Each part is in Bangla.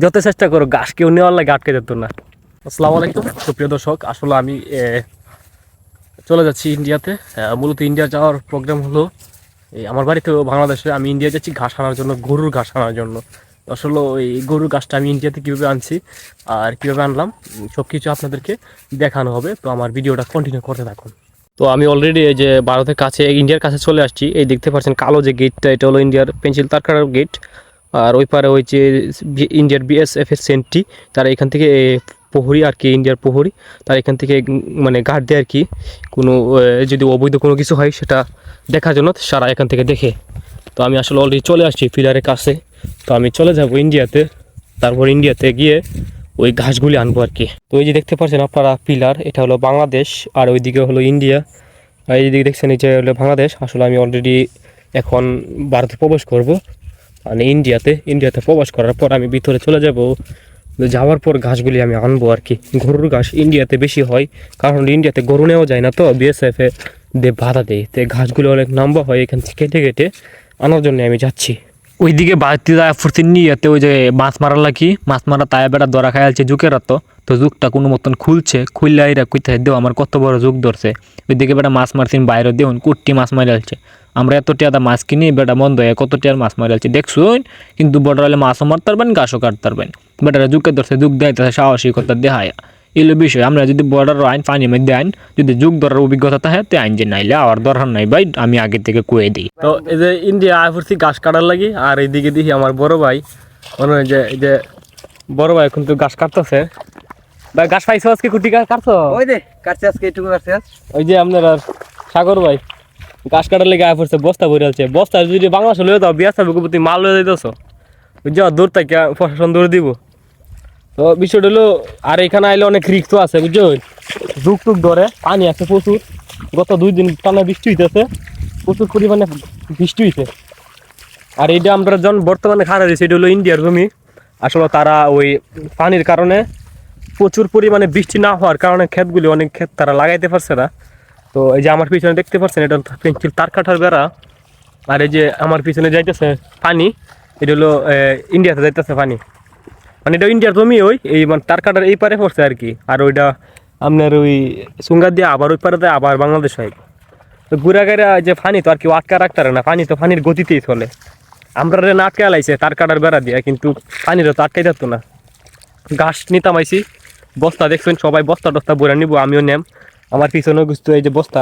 যত চেষ্টা করো ঘাস কেউ নেওয়ার লাগে আটকে যেত না। আসসালামু আলাইকুম সুপ্রিয় দর্শক, আসলে আমি চলে যাচ্ছি ইন্ডিয়াতে। মূলত ইন্ডিয়া যাওয়ার প্রোগ্রাম হলো আমার বাড়ি তো বাংলাদেশে, আমি ইন্ডিয়া যাচ্ছি ঘাস আনার জন্য, গরুর ঘাস আনার জন্য। আসলে ওই গরুর ঘাসটা আমি ইন্ডিয়াতে কীভাবে আনছি আর কীভাবে আনলাম সব কিছু আপনাদেরকে দেখানো হবে। তো আমার ভিডিওটা কন্টিনিউ করতে থাকুন। তো আমি অলরেডি এই যে ভারতের কাছে, ইন্ডিয়ার কাছে চলে আসছি। এই দেখতে পাচ্ছেন কালো যে গেটটা, এটা হলো ইন্ডিয়ার পেন্সিল তারকাটার গেট। আর ওই পারে ওই যে ইন্ডিয়ার বিএসএফের সেন্ট্রি, তারা এখান থেকে প্রহরী আর কি, ইন্ডিয়ার প্রহরী, তারা এখান থেকে মানে গার্ড দেয় আর কি। কোনো যদি অবৈধ কোনো কিছু হয় সেটা দেখার জন্য সারা এখান থেকে দেখে। তো আমি আসলে অলরেডি চলে আসছি ফিলারের কাছে। তো আমি চলে যাব ইন্ডিয়াতে, তারপর ইন্ডিয়াতে গিয়ে ওই ঘাসগুলি আনবো আর কি। তো এই যে দেখতে পাচ্ছেন আপনারা পিলার, এটা হলো বাংলাদেশ আর ওইদিকে হলো ইন্ডিয়া। আর এইদিকে দেখছেন এই যে হলো বাংলাদেশ। আসলে আমি অলরেডি এখন ভারতে প্রবেশ করব, মানে ইন্ডিয়াতে প্রবেশ করার পর আমি ভিতরে চলে যাব। যাওয়ার পর ঘাসগুলি আমি আনবো আর কি। গরুর ঘাস ইন্ডিয়াতে বেশি হয়, কারণ ইন্ডিয়াতে গরু নেওয়া যায় না, তো বিএসএফ এ বাধা দেয়। তো ঘাসগুলি অনেক লম্বা হয়, এখান থেকে কেটে কেটে আনার জন্য আমি যাচ্ছি। ওইদিকে বাড়তি ফুরতি নিয়েতে ওই যে মাছ মারা লাগি, মাছ মারা তাই বেড়া ধরা খাই আছে যুগের তো যুগটা কোনো মতন খুললে এরা কইতে দেও আমার কত বড় যুগ ধরছে। ওইদিকে বেটা মাছ মারছেন বাইরে দেউন কুট্টি মাছ মারি আলছে। আমরা এত টিয়াদা মাছ কিনি বেটা বন্ধ হয়ে কত টিয়ার মাছ মারি আলছে দেখছুন। কিন্তু বড় হলে মাছও মারতে পারবেন, ঘাসও কাটতে পারবেন। বেটারা যুগকে ধরছে, যুগ দেয় সাহসিকতা দেখায়। এলো বিষয়, আমরা যদি বর্ডার আইন পানির মধ্যে আইন যদি যুগ ধরার অভিজ্ঞতা থাকে তে আইন যে নাইলে আর দরকার নাই ভাই, আমি আগে থেকে কুয়ে দিই। তো এই যে ইন্ডিয়া আয় পড়ছি ঘাস কাটার লাগি, আর এইদিকে দেখি আমার বড় ভাই, মনে হয় যে এই যে বড় ভাই এখন তো ঘাস কাটতেছে। ভাই ঘাস পাইছো আজকে? কুটি ঘাস কাটছো? ওই দে কাটছে আজকে একটু কাটছে। ওই যে আপনার সাগর ভাই ঘাস কাটার লেগে আয় পড়ছে, বস্তা ভরে আছে। বস্তা যদি বাংলাদেশে লয়ে যাও বিয়া সাহেব প্রতি মাল লয়ে যাইতেছো, বুঝছো? দূর থেকে প্রশাসন দৌড়ে দিব। তো বিষয়টা হলো, আর এখানে আইলে অনেক রিক্সও আছে, বুঝছো? যুগ টুক ধরে পানি আছে প্রচুর। গত 2 দিন টানা বৃষ্টি হইতেছে, প্রচুর পরিমাণে বৃষ্টি হইছে। আর এইটা আমরা যখন বর্তমানে খারাপ হয়েছে, এটা হলো ইন্ডিয়ার জমি। আসলে তারা ওই পানির কারণে, প্রচুর পরিমাণে বৃষ্টি না হওয়ার কারণে ক্ষেতগুলি, অনেক ক্ষেত তারা লাগাইতে পারছে না। তো এই যে আমার পিছনে দেখতে পাচ্ছেন, এটা পেন্সিল তার কাটার বেড়া। আর এই যে আমার পিছনে যাইতেছে পানি, এটা হলো ইন্ডিয়াতে যাইতেছে পানি। মানে এটা ইন্ডিয়ার জমি, ওই এই মানে তার কাটার এই পারে পড়ছে আর কি। আর ওইটা আপনার ওই সুঙ্গার দিয়ে আবার ওই পারে দেয়, আবার বাংলাদেশ হয়। তো ঘুরাঘেরা যে পানি তো আর কেউ আটকা রাখতে পারে না, পানি তো পানির গতিতেই চলে। আমরা না আটকে আলাইছে তার কাটার বেড়া দিয়ে, কিন্তু পানিরও তো আটকাই যেত না। ঘাস নিতাম আইসি, বস্তা দেখছেন সবাই বস্তা টস্তা বইরা নিব, আমিও নেম। আমার পিছনেও গুছতো এই যে বস্তা,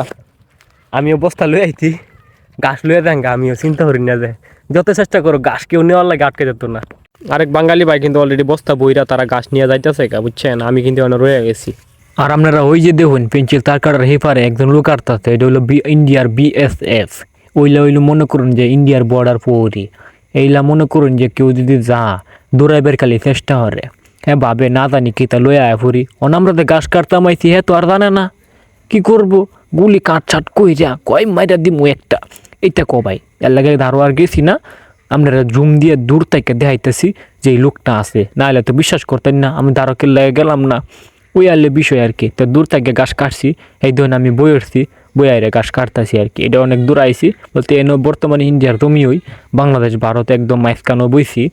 আমিও বস্তা লয়ে আইছি। ঘাস লয়ে দেন, আমিও চিন্তা করি না যে যত চেষ্টা করো ঘাস কেউ নেওয়ার লাগে আটকে যেত না। আরেক বাঙালি ভাই কিন্তু অলরেডি বস্তা বইরা তারা ঘাস নিয়ে যাইতেছে, বুঝছেন? আমি কিন্তু অনেক রয়ে গেছি। আর আপনারা ওই যে দেখুন পেন্সিল তার কাটার হেপারে একজন লোক কাটতেছে, এটা হলো ইন্ডিয়ার বিএসএফ। ওইলা মনে করুন যে ইন্ডিয়ার বর্ডার প্রহরী। এইলা মনে করুন যে কেউ যদি দৌড়াইবার খালি চেষ্টা করে, হ্যাঁ ভাবে না জানি কি তা লয়ে আয় ফুরি আমরা তো ঘাস কাটতাম আইছি, হ্যাঁ তো আর জানে না কি করবো। গুলি কাটছাট কইরা কয় মাইরা দিমু একটা, এইটা ভাই এর লাগে ধারোয়ার গেছি না। আপনারা জুম দিয়ে দূর থেকে দেখাইতেছি যে এই লোকটা আছে, না হলে তো বিশ্বাস করতেন না। আমি ধারকের লাগে গেলাম না, ওই আলে বিষয় আর কি। তো দূর থেকে ঘাস কাটছি, এই ধরুন আমি বই উঠছি, বই আইরে ঘাস কাটতেছি আর কি। এটা অনেক দূর আইছি বলতে এনে বর্তমানে ইন্ডিয়ার জমি, ওই বাংলাদেশ ভারত একদম মাঝখানে বইছি।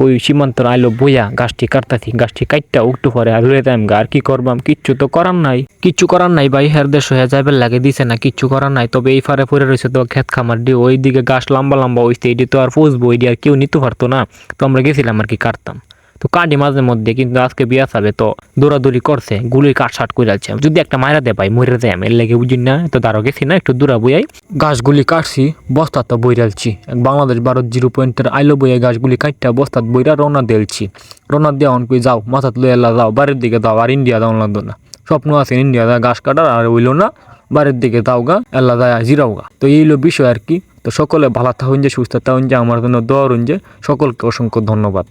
ওই সীমান্তর আইলো বইয়া গাছটি কাটতাছি, গাছটি কাটটা উঠতে পরে আর লয়ে যাইম গা। আর কি করবাম, কিচ্ছু তো করার নাই, কিচ্ছু করার নাই ভাই। হের দেশ হয়ে যাইবার লাগে দিছে না, কিচ্ছু করার নাই। তবে এই ফারে পরে রয়েছে তো ক্ষেত খামার দিয়ে, ওই দিকে গাছ লম্বা লম্বা হইছে, এটি তো আর পৌঁছবো, এটি আর কেউ নিতে পারতো না। তো আমরা গেছিলাম আর কি, কাটতাম তো কাটি মাঝে মধ্যে। কিন্তু আজকে বিয়া যাবে তো দৌড়াদৌড়ি করছে, গুলি কাটসাট করে যাচ্ছে। যদি একটা মায়েরা দে ভাই মরে যায়, এর লেগে বুঝি না। তো দাঁড়ো গেছি না একটু দূরা বইয়াই, গাছগুলি কাটছি, বস্তা তো বইরালছি। বাংলাদেশ ভারত 0 পয়েন্টের আইলো বইয়া গাছগুলি কাটটা বস্তাত বইরা রওনা দিলছি। রওনা দিয়ে অন কই যাও, মাথাত লয়ে এলা যাও, বাড়ির দিকে যাও। আর ইন্ডিয়া যাও লাগতো না, স্বপ্ন আছে ইন্ডিয়া যায় গাছ কাটার, আর হইলো না বাড়ির দিকে যাও গা, এলা যায় জিরাও গা। তো এইলো বিষয় আর কি। তো সকলে ভালো থাকুন যে, সুস্থ থাকুন যে, আমার জন্য দোয়া করুন যে। সকলকে অসংখ্য ধন্যবাদ।